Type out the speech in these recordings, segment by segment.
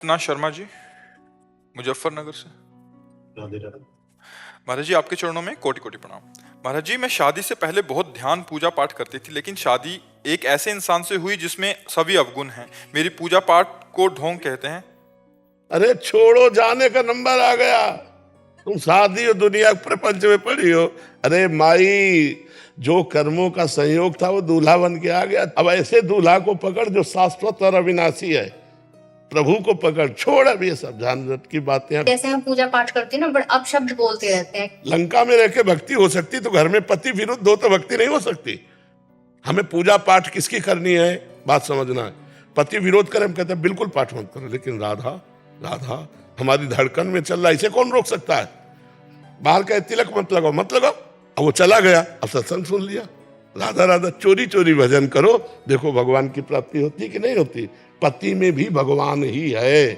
अपना शर्मा जी, मुजफ्फरनगर से। राधे राधे। महाराज जी, आपके चरणों में कोटि कोटि प्रणाम। महाराज जी, मैं शादी से पहले बहुत ध्यान पूजा पाठ करती थी, लेकिन शादी एक ऐसे इंसान से हुई जिसमें सभी अवगुण हैं। मेरी पूजा पाठ को ढोंग कहते हैं। अरे छोड़ो, जाने का नंबर आ गया। तुम शादी और दुनिया के प्रपंच में पड़ी हो। अरे माई, जो कर्मों का संयोग था वो दूल्हा बन के आ गया। अब ऐसे दूल्हा को पकड़ जो शाश्वत और अविनाशी है। प्रभु को पकड़, छोड़ अब ये सब झंझट की बातें। जैसे हम पूजा पाठ करते हैं ना, बट अब शब्द बोलते रहते हैं। लंका में रह के भक्ति हो सकती तो घर में पति विरुद्ध हो तो भक्ति नहीं हो सकती। हमें पूजा पाठ किसकी करनी है, बात समझना है। पति विरोध करे, हम कहते हैं बिल्कुल पाठ मत करो, लेकिन राधा राधा हमारी धड़कन में चल रहा है, इसे कौन रोक सकता है। बाहर कहे तिलक मत लगाओ, मत लगाओ, अब वो चला गया, अब सत्संग सुन लिया। राधा राधा चोरी चोरी भजन करो, देखो भगवान की प्राप्ति होती कि नहीं होती। पति में भी भगवान ही है,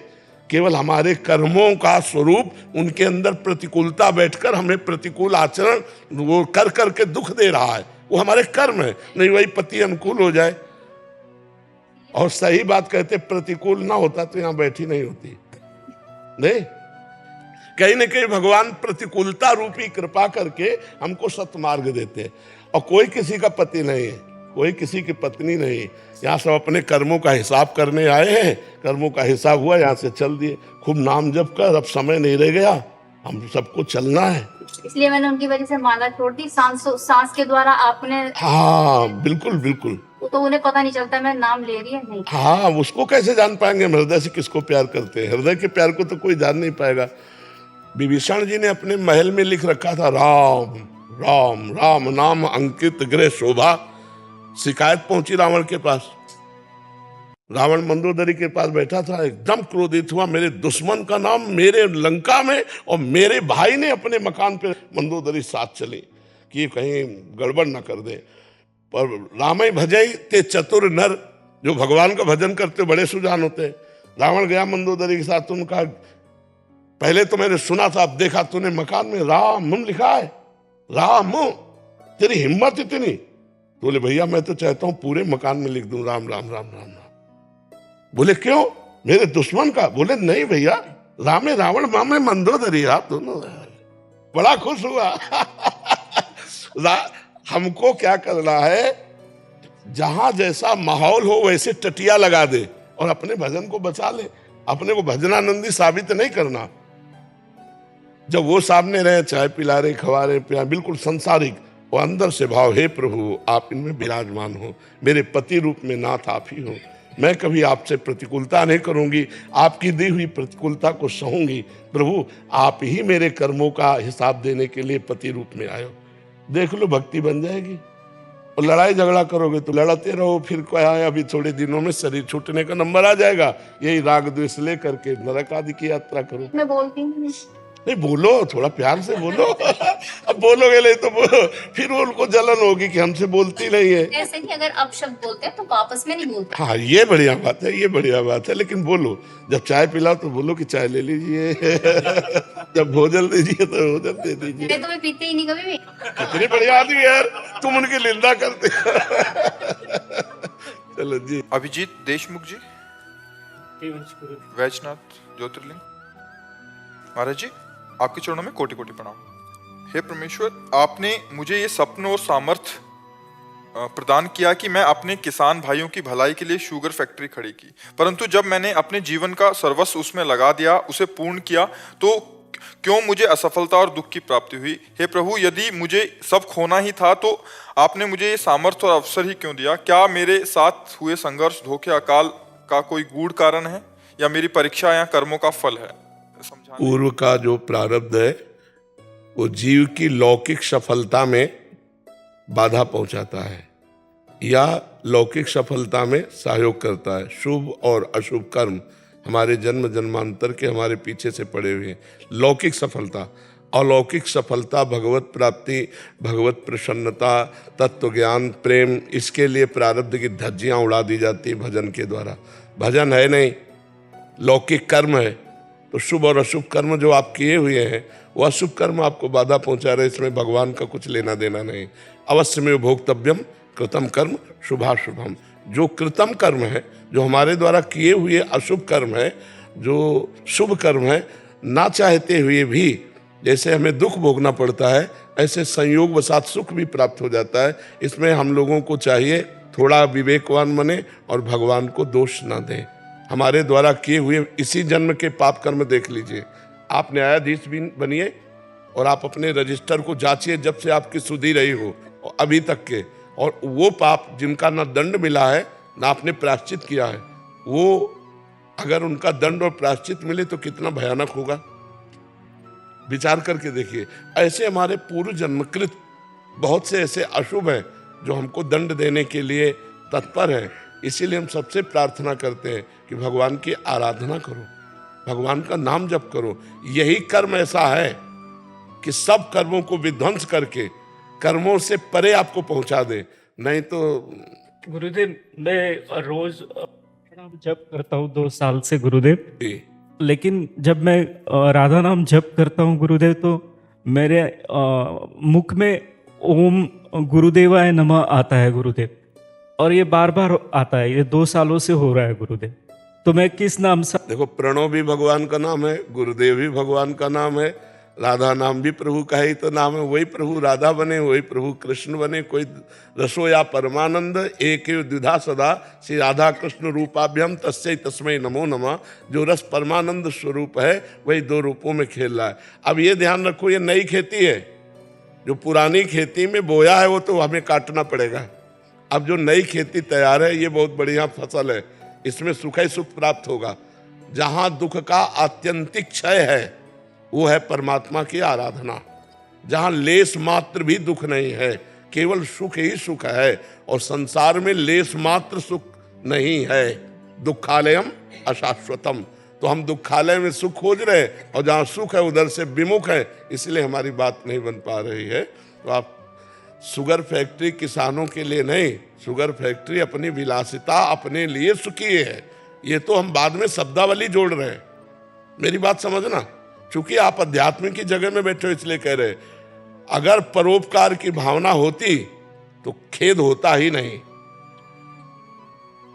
केवल हमारे कर्मों का स्वरूप उनके अंदर प्रतिकूलता बैठकर हमें प्रतिकूल आचरण वो कर करके दुख दे रहा है। वो हमारे कर्म है, नहीं वही पति अनुकूल हो जाए। और सही बात कहते, प्रतिकूल ना होता तो यहां बैठी नहीं होती। नहीं, कहीं ना कहीं भगवान प्रतिकूलता रूपी कृपा करके हमको सत्मार्ग देते हैं। और कोई किसी का पति नहीं है, कोई किसी की पत्नी नहीं। यहाँ सब अपने कर्मों का हिसाब करने आए हैं। कर्मों का हिसाब हुआ, यहाँ से चल दिए। खूब नाम जप कर, अब समय नहीं रह गया, हम सबको चलना है। इसलिए मैंने उनकी वजह से माला छोड़ दी। सांस के द्वारा आपने। हाँ बिल्कुल बिल्कुल। तो उन्हें पता नहीं चलता मैं नाम ले रही है नहीं। हाँ, उसको कैसे जान पाएंगे हम हृदय से किसको प्यार करते हैं। हृदय के प्यार को तो कोई जान नहीं पाएगा। विभीषण जी ने अपने महल में लिख रखा था, राम राम राम नाम अंकित गृह शोभा। शिकायत पहुंची रावण के पास। रावण मंदोदरी के पास बैठा था, एकदम क्रोधित हुआ, मेरे दुश्मन का नाम मेरे लंका में और मेरे भाई ने अपने मकान पे मंदोदरी साथ चली कि कहीं गड़बड़ ना कर दे। पर रामई भजई ते चतुर नर, जो भगवान का भजन करते बड़े सुजान होते। रावण गया मंदोदरी के साथ, उनका पहले तो मैंने सुना था, अब देखा तूने मकान में राम लिखा है। राम, तेरी हिम्मत इतनी। बोले भैया मैं तो चाहता हूं पूरे मकान में लिख दूं राम राम राम राम राम। बोले क्यों, मेरे दुश्मन का। बोले नहीं भैया, रामे रावण मामे मंदोदरी, आप दोनों। बड़ा खुश हुआ। हमको क्या करना है, जहां जैसा माहौल हो वैसे टटिया लगा दे और अपने भजन को बचा ले। अपने को भजनानंदी साबित नहीं करना। जब वो सामने रहे, चाय पिला रहे, खवा रहे, पिला, बिल्कुल संसारिक, वो अंदर से भाव, हे प्रभु आप इनमें विराजमान हो, मेरे पति रूप में नाथ आप ही हो। मैं कभी आपसे प्रतिकूलता नहीं करूंगी, आपकी दी हुई प्रतिकूलता को सहूंगी। प्रभु आप ही मेरे कर्मों का हिसाब देने के लिए पति रूप में आए हो। देख लो, भक्ति बन जाएगी। और लड़ाई झगड़ा करोगे तो लड़ते रहो, फिर क्या है, अभी थोड़े दिनों में शरीर छूटने का नंबर आ जाएगा। यही राग द्वेष ले करके नरक आदि की यात्रा करो। मैं बोलती हूँ नहीं, बोलो, थोड़ा प्यार से बोलो। अब बोलोगे नहीं तो फिर उनको जलन होगी कि हमसे बोलती नहीं है। ऐसे नहीं, अगर अब शब्द बोलते हैं तो वापस में नहीं बोलते। हाँ, ये बढ़िया बात है, ये बढ़िया बात है। लेकिन बोलो, जब चाय पिलाओ तो बोलो कि चाय ले लीजिए। जब भोजन दीजिए तो भोजन दे दीजिए। मैं तो मैं पीते ही नहीं कभी भी। कितनी बढ़िया आदमी यार, तुम उनकी निंदा करते। चलो जी। अभिजीत देशमुख जी, वैजनाथ ज्योतिर्लिंग। महाराज जी, आपके चरणों में कोटि कोटि प्रणाम। हे परमेश्वर, आपने मुझे ये सपन और सामर्थ्य प्रदान किया कि मैं अपने किसान भाइयों की भलाई के लिए शुगर फैक्ट्री खड़ी की, परंतु जब मैंने अपने जीवन का सर्वस्व उसमें लगा दिया, उसे पूर्ण किया, तो क्यों मुझे असफलता और दुख की प्राप्ति हुई। हे प्रभु, यदि मुझे सब खोना ही था तो आपने मुझे ये सामर्थ्य और अवसर ही क्यों दिया। क्या मेरे साथ हुए संघर्ष, धोखे, अकाल का कोई गूढ़ कारण है, या मेरी परीक्षा या कर्मों का फल है। पूर्व का जो प्रारब्ध है वो जीव की लौकिक सफलता में बाधा पहुंचाता है या लौकिक सफलता में सहयोग करता है। शुभ और अशुभ कर्म हमारे जन्म जन्मांतर के हमारे पीछे से पड़े हुए हैं। लौकिक सफलता, अलौकिक सफलता, भगवत प्राप्ति, भगवत प्रसन्नता, तत्व ज्ञान, प्रेम, इसके लिए प्रारब्ध की धज्जियां उड़ा दी जाती है भजन के द्वारा। भजन है नहीं, लौकिक कर्म है। तो शुभ और अशुभ कर्म जो आप किए हुए हैं, वो अशुभ कर्म आपको बाधा पहुंचा रहे, इसमें भगवान का कुछ लेना देना नहीं। अवश्य में भोक्तव्यम कृतम कर्म शुभाशुभम। जो कृतम कर्म है, जो हमारे द्वारा किए हुए अशुभ कर्म है, जो शुभ कर्म है, ना चाहते हुए भी जैसे हमें दुख भोगना पड़ता है, ऐसे संयोग वसात सुख भी प्राप्त हो जाता है। इसमें हम लोगों को चाहिए थोड़ा विवेकवान बने और भगवान को दोष ना दें। हमारे द्वारा किए हुए इसी जन्म के पाप कर्म देख लीजिए। आप न्यायाधीश भी बनिए और आप अपने रजिस्टर को जांचिए, जब से आपकी सुधि रही हो अभी तक के, और वो पाप जिनका ना दंड मिला है ना आपने प्रायश्चित किया है, वो अगर उनका दंड और प्रायश्चित मिले तो कितना भयानक होगा, विचार करके देखिए। ऐसे हमारे पूर्व जन्मकृत बहुत से ऐसे अशुभ हैं जो हमको दंड देने के लिए तत्पर हैं। इसीलिए हम सबसे प्रार्थना करते हैं कि भगवान की आराधना करो, भगवान का नाम जप करो। यही कर्म ऐसा है कि सब कर्मों को विध्वंस करके कर्मों से परे आपको पहुंचा दे, नहीं तो। गुरुदेव, मैं रोज नाम जप करता हूँ 2 साल से गुरुदेव, लेकिन जब मैं राधा नाम जप करता हूँ गुरुदेव, तो मेरे मुख में ओम गुरुदेवाय नमः आता है गुरुदेव, और ये बार बार आता है। ये 2 सालों से हो रहा है गुरुदेव। तो मैं किस नाम से? देखो, प्रणव भी भगवान का नाम है, गुरुदेव भी भगवान का नाम है, राधा नाम भी प्रभु का ही तो नाम है। वही प्रभु राधा बने, वही प्रभु कृष्ण बने। कोई रसोया परमानंद एक द्विधा सदा, श्री राधा कृष्ण रूपाभ्यम तस्यै तस्मै नमो नमः। जो रस परमानंद स्वरूप है वही 2 रूपों में खेल रहा है। अब ये ध्यान रखो, ये नई खेती है। जो पुरानी खेती में बोया है वो तो हमें काटना पड़ेगा। अब जो नई खेती तैयार है, ये बहुत बढ़िया फसल है, इसमें सुख ही सुख प्राप्त होगा। जहां दुख का आत्यंतिक क्षय है वो है परमात्मा की आराधना। जहां लेस मात्र भी दुख नहीं है, केवल सुख ही सुख है, और संसार में लेस मात्र सुख नहीं है। दुखालयम अशाश्वतम। तो हम दुखालय में सुख खोज रहे हैं और जहां सुख है उधर से विमुख है, इसलिए हमारी बात नहीं बन पा रही है। तो आप शुगर फैक्ट्री किसानों के लिए नहीं, शुगर फैक्ट्री अपनी विलासिता अपने लिए सुखी है। ये तो हम बाद में शब्दावली जोड़ रहे हैं, मेरी बात समझना। चूंकि आप अध्यात्म की जगह में बैठे हो इसलिए कह रहे। अगर परोपकार की भावना होती तो खेद होता ही नहीं।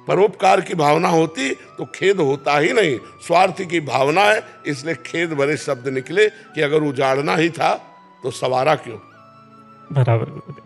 परोपकार की भावना होती तो खेद होता ही नहीं। स्वार्थ की भावना है, इसलिए खेद भरे शब्द निकले कि अगर उजाड़ना ही था तो सवारा क्यों। बराबर गुरुदेव।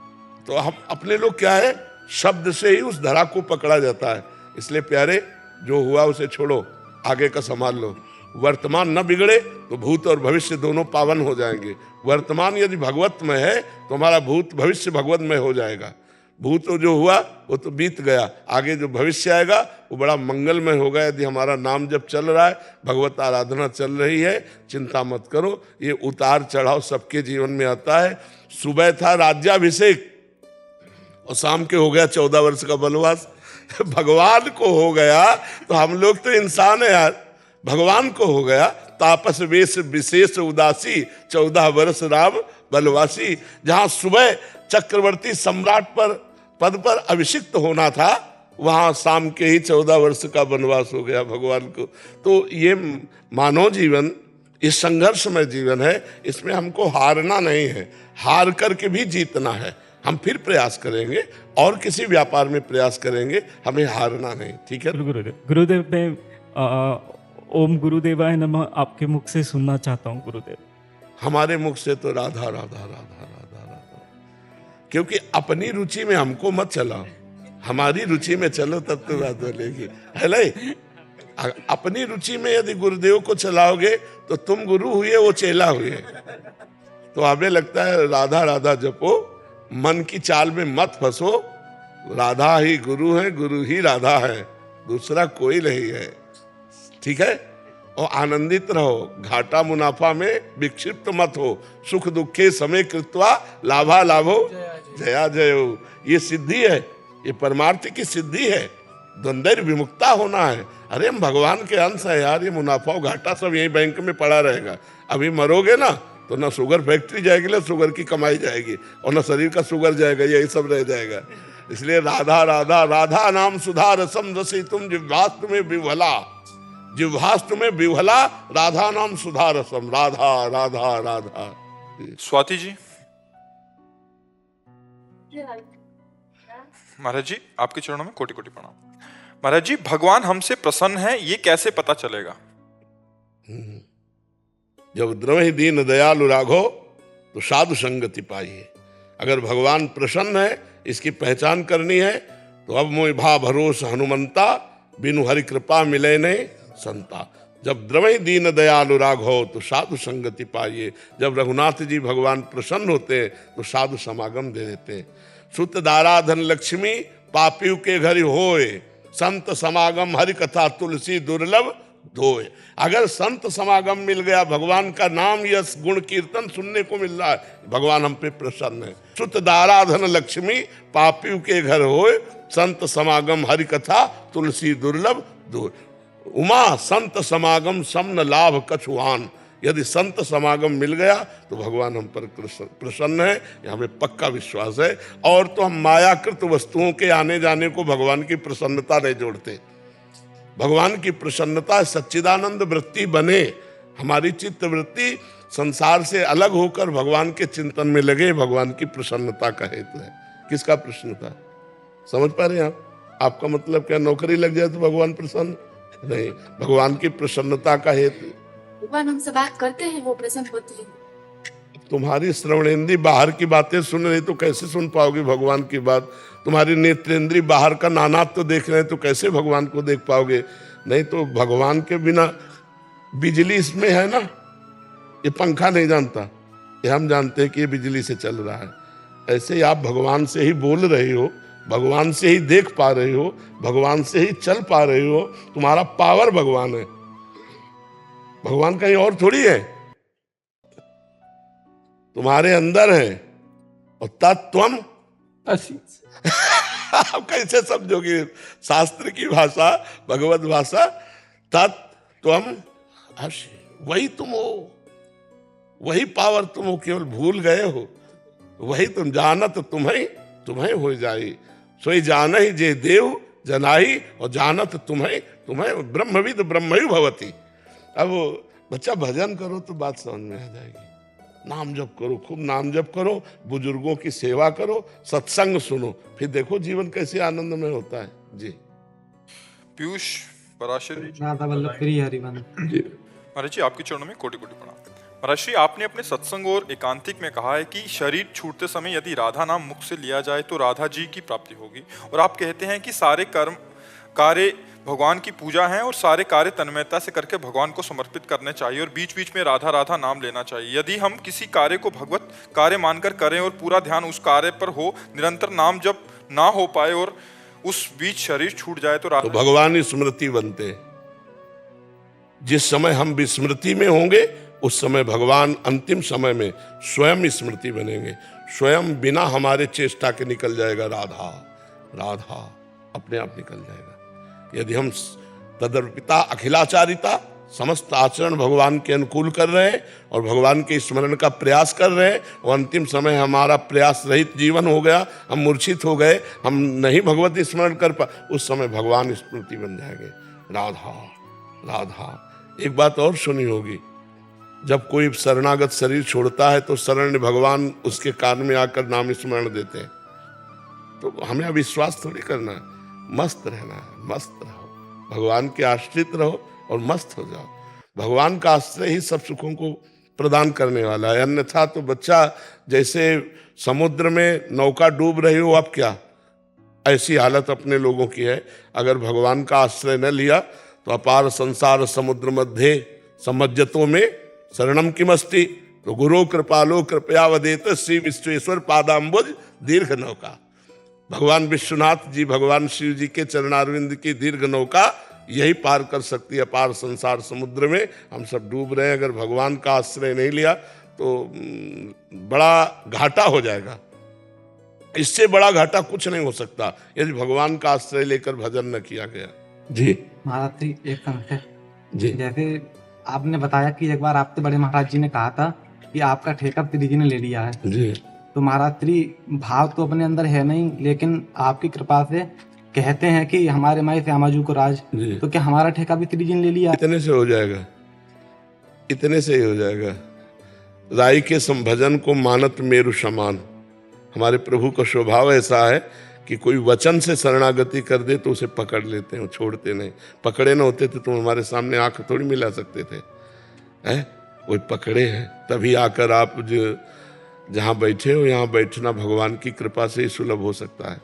तो हम अपने लोग क्या है, शब्द से ही उस धरा को पकड़ा जाता है। इसलिए प्यारे, जो हुआ उसे छोड़ो, आगे का संभाल लो। वर्तमान न बिगड़े तो भूत और भविष्य दोनों पावन हो जाएंगे। वर्तमान यदि भगवत में है तो हमारा भूत भविष्य भगवत में हो जाएगा। भूत जो हुआ वो तो बीत गया, आगे जो भविष्य आएगा वो बड़ा मंगलमय होगा। यदि हमारा नाम जब चल रहा है, भगवत आराधना चल रही है, चिंता मत करो। ये उतार चढ़ाव सबके जीवन में आता है। सुबह था राज्याभिषेक और शाम के हो गया 14 वर्ष का वनवास। भगवान को हो गया तो हम लोग तो इंसान है यार। भगवान को हो गया तापस वेश विशेष उदासी, 14 वर्ष राम वनवासी। जहां सुबह चक्रवर्ती सम्राट पर पद पर अभिषिक्त होना था, वहां शाम के ही 14 वर्ष का वनवास हो गया भगवान को। तो ये मानव जीवन, ये संघर्षमय जीवन है। इसमें हमको हारना नहीं है, हार करके भी जीतना है। हम फिर प्रयास करेंगे और किसी व्यापार में प्रयास करेंगे, हमें हारना नहीं। ठीक है गुरुदेव। गुरुदेव, मैं ओम गुरुदेवाय नमः आपके मुख से सुनना चाहता हूँ गुरुदेव। हमारे मुख से तो राधा राधा राधा राधा राधा, क्योंकि अपनी रुचि में हमको मत चलाओ, हमारी रुचि में चलो तब तो बात बोलेगी, है नहीं। अपनी रुचि में यदि गुरुदेव को चलाओगे तो तुम गुरु हुए, वो चेला हुए। तो हमें लगता है राधा राधा जपो, मन की चाल में मत फंसो। राधा ही गुरु है, गुरु ही राधा है, दूसरा कोई नहीं है। ठीक है, और आनंदित रहो, घाटा मुनाफा में विक्षिप्त मत हो। सुख दुखे समय कृत्वा लाभा लाभो जया जयो। ये सिद्धि है, ये परमार्थ की सिद्धि है। द्वंद्व विमुक्ता होना है। अरे हम भगवान के अंश है यार, ये मुनाफा और घाटा सब यही बैंक में पड़ा रहेगा। अभी मरोगे ना तो ना शुगर फैक्ट्री जाएगी, ना शुगर की कमाई जाएगी, और ना शरीर का शुगर जाएगा, यही सब रह जाएगा। इसलिए राधा राधा राधा नाम सुधा रसम रसी तुम जिह्वास्तु में विह्वला, जिह्वास्तु में विह्वला राधा नाम सुधा रसम। राधा राधा राधा। स्वाति जी। महाराज जी, आपके चरणों में कोटि कोटि प्रणाम। महाराज जी, भगवान हमसे प्रसन्न है, ये कैसे पता चलेगा? जब द्रवहि दीन दयालु राघो तो साधु संगति पाइए। अगर भगवान प्रसन्न है, इसकी पहचान करनी है, तो अब मोहि भा भरोस हनुमंता, बिनु हरि कृपा मिले ने संता। जब द्रवहि दीन दयालु राघो तो साधु संगति पाइए। जब रघुनाथ जी भगवान प्रसन्न होते हैं तो साधु समागम दे देते हैं। सुत दारा धन लक्ष्मी पापियों के घर होए, संत समागम हरि कथा तुलसी दुर्लभ धोए। अगर संत समागम मिल गया, भगवान का नाम यश गुण कीर्तन सुनने को मिल रहा है, भगवान हम पे प्रसन्न है। सुत दारा धन लक्ष्मी पापियों के घर होए, संत समागम हरि कथा तुलसी दुर्लभ धोए। उमा संत समागम समन लाभ कछुआन। यदि संत समागम मिल गया तो भगवान हम पर प्रसन्न है, यह हमें पक्का विश्वास है। और तो हम मायाकृत वस्तुओं के आने जाने को भगवान की प्रसन्नता नहीं जोड़ते। भगवान की प्रसन्नता सच्चिदानंद वृत्ति बने, हमारी चित्त वृत्ति संसार से अलग होकर भगवान के चिंतन में लगे, भगवान की प्रसन्नता का हेतु है। किसका प्रसन्नता? समझ पा रहे हैं आप? आपका मतलब क्या नौकरी लग जाए तो भगवान प्रसन्न? नहीं, भगवान की प्रसन्नता का हेतु। भगवान हमसे बात करते हैं, वो प्रसन्न होते हैं। तुम्हारी श्रवणेंद्री बाहर की बातें सुन रही तो कैसे सुन पाओगे भगवान की बात? तुम्हारी नेत्रेंद्री बाहर का नानात्व तो देख रहे हैं तो कैसे भगवान को देख पाओगे? नहीं तो भगवान के बिना बिजली इसमें है ना, ये पंखा नहीं जानता, ये हम जानते हैं कि ये बिजली से चल रहा है। ऐसे ही आप भगवान से ही बोल रहे हो, भगवान से ही देख पा रहे हो, भगवान से ही चल पा रहे हो। तुम्हारा पावर भगवान है, भगवान कहीं और थोड़ी है, तुम्हारे अंदर है। और तत्त्वम असी। आप कैसे समझोगे शास्त्र की भाषा, भगवत भाषा? तत्त्वम असी, वही तुम हो, वही पावर तुम हो, केवल भूल गए हो। वही तुम जानत तुम्हें हो जाई, सोई जान ही जे देव जनाई, और जानत तुम्हें ब्रह्मविद ब्रह्मयु भवती। अब बच्चा भजन करो तो बात समझ में आ जाएगी। नाम जप करो, खूब नाम जप करो, बुजुर्गों की सेवा करो, सत्संग सुनो, फिर देखो जीवन कैसे आनंदमय होता है। जी पीयूष पराशर राधा वल्लभ प्रिय हरिवन जी। महाराज जी, आपके चरणों में कोटि कोटि प्रणाम। महाराज श्री, आपने अपने सत्संग और एकांतिक में कहा है कि शरीर छूटते समय यदि राधा नाम मुख से लिया जाए तो राधा जी की प्राप्ति होगी। और आप कहते हैं कि सारे कर्म कार्य भगवान की पूजा है और सारे कार्य तन्मयता से करके भगवान को समर्पित करने चाहिए और बीच बीच में राधा राधा नाम लेना चाहिए। यदि हम किसी कार्य को भगवत कार्य मानकर करें और पूरा ध्यान उस कार्य पर हो, निरंतर नाम जप ना हो पाए और उस बीच शरीर छूट जाए तो भगवान ही स्मृति बनते। जिस समय हम विस्मृति में होंगे उस समय भगवान अंतिम समय में स्वयं स्मृति बनेंगे। स्वयं बिना हमारे चेष्टा के निकल जाएगा राधा राधा, अपने आप निकल जाएगा। यदि हम तदर्पिता अखिलाचारिता समस्त आचरण भगवान के अनुकूल कर रहे हैं और भगवान के स्मरण का प्रयास कर रहे हैं और अंतिम समय हमारा प्रयास रहित जीवन हो गया, हम मूर्छित हो गए, हम नहीं भगवत स्मरण कर पा, उस समय भगवान स्मृति बन जाएंगे। राधा राधा। एक बात और सुनी होगी, जब कोई शरणागत शरीर छोड़ता है तो शरण भगवान उसके कान में आकर नाम स्मरण देते हैं। तो हमें अविश्वास थोड़ी करना है, मस्त रहना है, मस्त रहो, भगवान के आश्रित रहो और मस्त हो जाओ। भगवान का आश्रय ही सब सुखों को प्रदान करने वाला है। अन्यथा तो बच्चा जैसे समुद्र में नौका डूब रही हो, अब क्या ऐसी हालत अपने लोगों की है। अगर भगवान का आश्रय न लिया तो अपार संसार समुद्र मध्य समज्जतों में शरणम किमस्ति, तो गुरु कृपालो कृपया वदेत श्री विश्वेश्वर पादाम्बुज दीर्घ नौका। भगवान विश्वनाथ जी, भगवान शिव जी के चरणारविंद की दीर्घ नौका यही पार कर सकती है अपार संसार समुद्र में। हम सब डूब रहे हैं, अगर भगवान का आश्रय नहीं लिया तो बड़ा घाटा हो जाएगा। इससे बड़ा घाटा कुछ नहीं हो सकता यदि भगवान का आश्रय लेकर भजन न किया गया। जी महाराज जी, एक कमेंट है जी। जैसे आपने बताया कि एक बार आपके बड़े महाराज जी ने कहा था कि आपका ठेका त्रि जी ने ले लिया है जी। तो महाराज त्रि भाव तो अपने अंदर है नहीं, लेकिन आपकी कृपा से कहते हैं कि हमारे माई श्यामाजू को राज, तो क्या हमारा ठेका भी त्रि जी ने ले लिया? इतने से हो जाएगा, इतने से ही हो जाएगा। राई के संभजन को मानत मेरु समान। हमारे प्रभु का स्वभाव ऐसा है कि कोई वचन से शरणागति कर दे तो उसे पकड़ लेते हैं, छोड़ते नहीं। पकड़े न होते थे तो हमारे सामने आंख थोड़ी मिला सकते थे। है, कोई पकड़े हैं, तभी आकर आप जहाँ बैठे हो यहाँ बैठना भगवान की कृपा से ही सुलभ हो सकता है,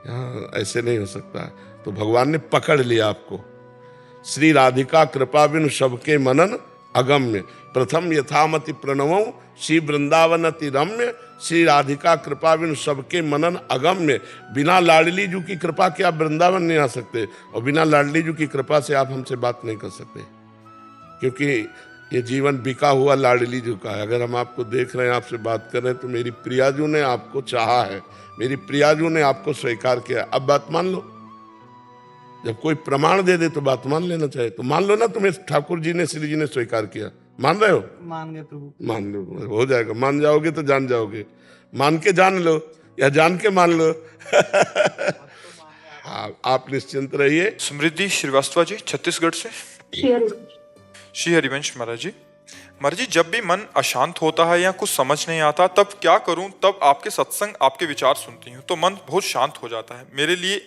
यहाँ ऐसे नहीं हो सकता है। तो भगवान ने पकड़ लिया आपको। श्री राधिका कृपा बिनु सबके मनन अगम्य, प्रथम यथामति प्रणवों श्री वृंदावन अति रम्य, श्री राधिका कृपा बिनु सबके मनन अगम्य। बिना लाडली जू की कृपा के आप वृंदावन नहीं आ सकते, और बिना लाडली जू की कृपा से आप हमसे बात नहीं कर सकते, क्योंकि ये जीवन बिका हुआ लाडली जू का है। अगर हम आपको देख रहे हैं, आपसे बात कर रहे हैं, तो मेरी प्रियाजू ने आपको चाहा है, मेरी प्रियाजू ने आपको स्वीकार किया। अब बात मान लो, जब कोई प्रमाण दे दे तो बात मान लेना चाहिए। तो मान लो ना, तुम्हें ठाकुर जी ने, श्री जी ने स्वीकार किया, मान रहे हो? मान गए प्रभु। मान लो, हो जाएगा। मान जाओगे तो जान जाओगे, मान के जान लो या जान के मान लो। हाँ, आप निश्चिंत रहिए। समृद्धि श्रीवास्तव जी छत्तीसगढ़ से। श्री हरिवंश महाराज जी, महाराज जी, जब भी मन अशांत होता है या कुछ समझ नहीं आता तब क्या करूं? तब आपके सत्संग, आपके विचार सुनती हूं तो मन बहुत शांत हो जाता है। मेरे लिए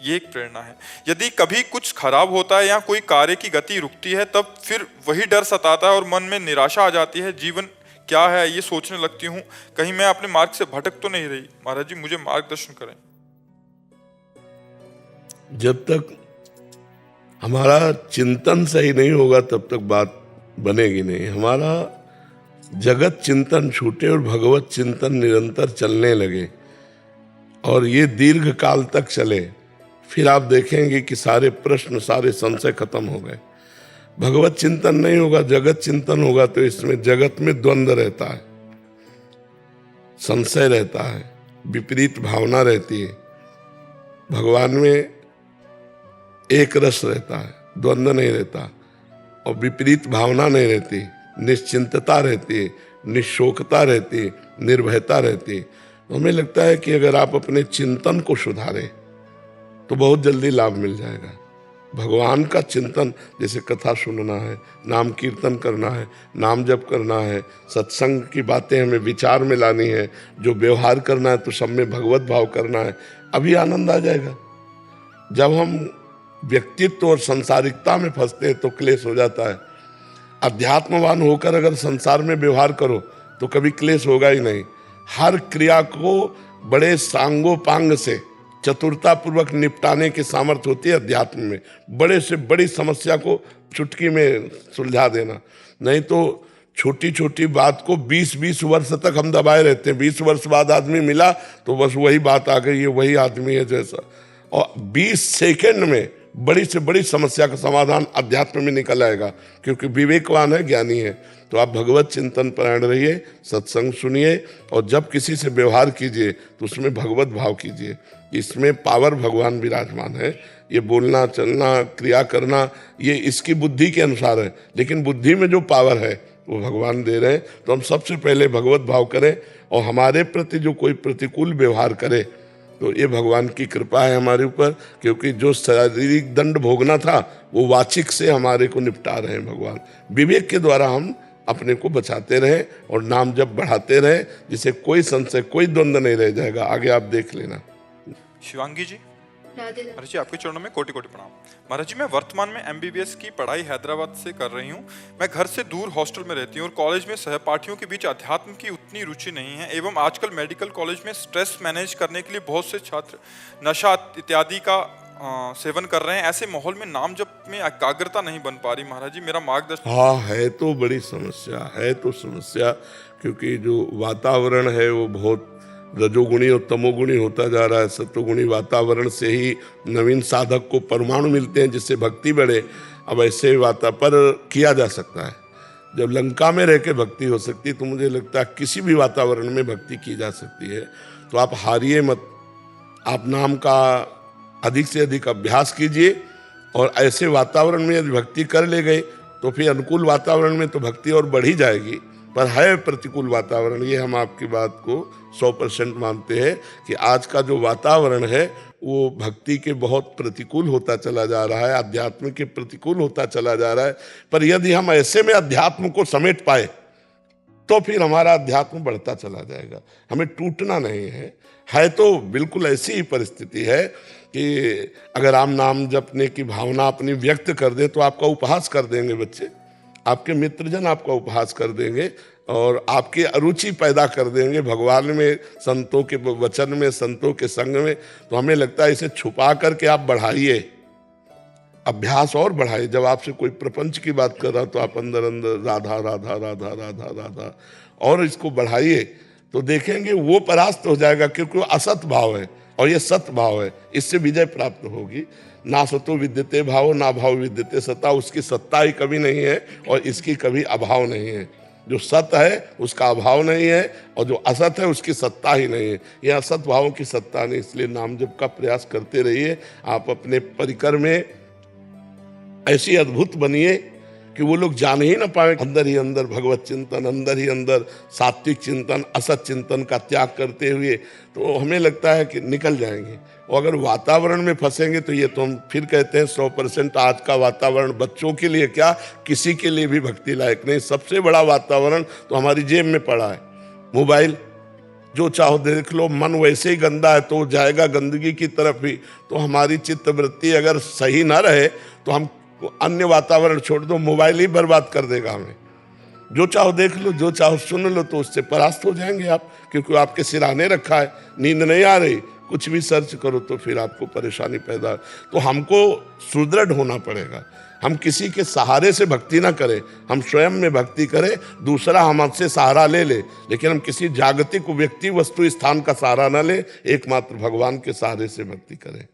ये एक प्रेरणा है। यदि कभी कुछ खराब होता है या कोई कार्य की गति रुकती है तब फिर वही डर सताता है और मन में निराशा आ जाती है। जीवन क्या है ये सोचने लगती हूँ, कहीं मैं अपने मार्ग से भटक तो नहीं रही। महाराज जी, मुझे मार्गदर्शन करें। जब तक हमारा चिंतन सही नहीं होगा तब तक बात बनेगी नहीं। हमारा जगत चिंतन छूटे और भगवत चिंतन निरंतर चलने लगे और ये दीर्घ काल तक चले, फिर आप देखेंगे कि सारे प्रश्न, सारे संशय खत्म हो गए। भगवत चिंतन नहीं होगा, जगत चिंतन होगा, तो इसमें जगत में द्वंद्व रहता है, संशय रहता है, विपरीत भावना रहती है। भगवान में एक रस रहता है, द्वंद्व नहीं रहता, और विपरीत भावना नहीं रहती, निश्चिंतता रहती है, निशोकता रहती है, निर्भयता रहती है। तो हमें लगता है कि अगर आप अपने चिंतन को सुधारें तो बहुत जल्दी लाभ मिल जाएगा। भगवान का चिंतन, जैसे कथा सुनना है, नाम कीर्तन करना है, नाम जप करना है, सत्संग की बातें हमें विचार में लानी है, जो व्यवहार करना है तो सब में भगवत भाव करना है, अभी आनंद आ जाएगा। जब हम व्यक्तित्व और संसारिकता में फंसते हैं तो क्लेश हो जाता है। अध्यात्मवान होकर अगर संसार में व्यवहार करो तो कभी क्लेश होगा ही नहीं। हर क्रिया को बड़े सांगोपांग से चतुरता पूर्वक निपटाने की सामर्थ्य होती है अध्यात्म में। बड़े से बड़ी समस्या को चुटकी में सुलझा देना, नहीं तो छोटी छोटी बात को 20-20 वर्ष तक हम दबाए रहते हैं। 20 वर्ष बाद आदमी मिला तो बस वही बात आ गई, ये वही आदमी है जैसा, और 20 सेकंड में बड़ी से बड़ी समस्या का समाधान अध्यात्म में निकल आएगा, क्योंकि विवेकवान है, ज्ञानी है। तो आप भगवत चिंतन परायण रहिए, सत्संग सुनिए, और जब किसी से व्यवहार कीजिए तो उसमें भगवत भाव कीजिए। इसमें पावर भगवान विराजमान है। ये बोलना, चलना, क्रिया करना, ये इसकी बुद्धि के अनुसार है, लेकिन बुद्धि में जो पावर है वो भगवान दे रहे हैं। तो हम सबसे पहले भगवत भाव करें, और हमारे प्रति जो कोई प्रतिकूल व्यवहार करे तो ये भगवान की कृपा है हमारे ऊपर, क्योंकि जो शारीरिक दंड भोगना था वो वाचिक से हमारे को निपटा रहे हैं भगवान। विवेक के द्वारा हम अपने को बचाते रहें और नाम जब बढ़ाते रहें, जिसे कोई संशय, कोई द्वंद्व नहीं रह जाएगा। आगे आप देख लेना। शिवांगी जी, राधे राधे। महाराज जी, आपके चरणों में कोटि कोटि प्रणाम। महाराज जी, मैं वर्तमान में MBBS की पढ़ाई हैदराबाद से कर रही हूँ। मैं घर से दूर हॉस्टल में रहती हूँ और कॉलेज में सहपाठियों के बीच अध्यात्म की उतनी रुचि नहीं है, एवं आजकल मेडिकल कॉलेज में स्ट्रेस मैनेज करने के लिए बहुत से छात्र नशा इत्यादि का सेवन कर रहे हैं। ऐसे माहौल में नाम जप में एकाग्रता नहीं बन पा रही। महाराज जी, मेरा मार्गदर्शन। हाँ, है तो बड़ी समस्या, है तो समस्या, क्योंकि जो वातावरण है वो बहुत रजोगुणी और तमोगुणी होता जा रहा है। सत्वगुणी वातावरण से ही नवीन साधक को परमाणु मिलते हैं जिससे भक्ति बढ़े। अब ऐसे पर किया जा सकता है। जब लंका में रह के भक्ति हो सकती है तो मुझे लगता है किसी भी वातावरण में भक्ति की जा सकती है। तो आप हारिए मत, आप नाम का अधिक से अधिक अभ्यास कीजिए, और ऐसे वातावरण में यदि भक्ति कर ले गए तो फिर अनुकूल वातावरण में तो भक्ति और बढ़ी जाएगी। पर है प्रतिकूल वातावरण, ये हम आपकी बात को 100% मानते हैं कि आज का जो वातावरण है वो भक्ति के बहुत प्रतिकूल होता चला जा रहा है, अध्यात्म के प्रतिकूल होता चला जा रहा है। पर यदि हम ऐसे में अध्यात्म को समेट पाए तो फिर हमारा अध्यात्म बढ़ता चला जाएगा। हमें टूटना नहीं है। है तो बिल्कुल ऐसी ही परिस्थिति है कि अगर आप नाम जपने की भावना अपनी व्यक्त कर दें तो आपका उपहास कर देंगे बच्चे, आपके मित्रजन आपका उपहास कर देंगे और आपकी अरुचि पैदा कर देंगे भगवान में, संतों के वचन में, संतों के संग में। तो हमें लगता है इसे छुपा करके आप बढ़ाइए, अभ्यास और बढ़ाइए। जब आपसे कोई प्रपंच की बात कर रहा तो आप अंदर अंदर राधा राधा राधा राधा राधा और इसको बढ़ाइए, तो देखेंगे वो परास्त हो जाएगा, क्योंकि वो असत भाव है और ये सत भाव है। इससे विजय प्राप्त होगी। ना सतो विद्यते भाव, ना भाव विद्यते सत्ता। उसकी सत्ता ही कभी नहीं है और इसकी कभी अभाव नहीं है। जो सत है उसका अभाव नहीं है और जो असत है उसकी सत्ता ही नहीं है। यह असत भावों की सत्ता नहीं। इसलिए नाम जप का प्रयास करते रहिए। आप अपने परिकर में ऐसी अद्भुत बनिए कि वो लोग जान ही ना पाए। अंदर ही अंदर भगवत चिंतन, अंदर ही अंदर सात्विक चिंतन, असत चिंतन का त्याग करते हुए तो हमें लगता है कि निकल जाएंगे। और अगर वातावरण में फंसेंगे तो ये तो हम फिर कहते हैं 100% आज का वातावरण बच्चों के लिए क्या, किसी के लिए भी भक्ति लायक नहीं। सबसे बड़ा वातावरण तो हमारी जेब में पड़ा है, मोबाइल। जो चाहो देख लो, मन वैसे ही गंदा है तो जाएगा गंदगी की तरफ ही। तो हमारी चित्त वृत्ति अगर सही ना रहे तो हम अन्य वातावरण छोड़ दो, मोबाइल ही बर्बाद कर देगा हमें। जो चाहो देख लो, जो चाहो सुन लो, तो उससे परास्त हो जाएंगे आप, क्योंकि आपके सिराने रखा है। नींद नहीं आ रही, कुछ भी सर्च करो तो फिर आपको परेशानी पैदा। तो हमको सुदृढ़ होना पड़ेगा। हम किसी के सहारे से भक्ति ना करें, हम स्वयं में भक्ति करें। दूसरा हमसे सहारा ले ले, लेकिन हम किसी जागतिक व्यक्ति, वस्तु, स्थान का सहारा ना लें। एकमात्र भगवान के सहारे से भक्ति करें।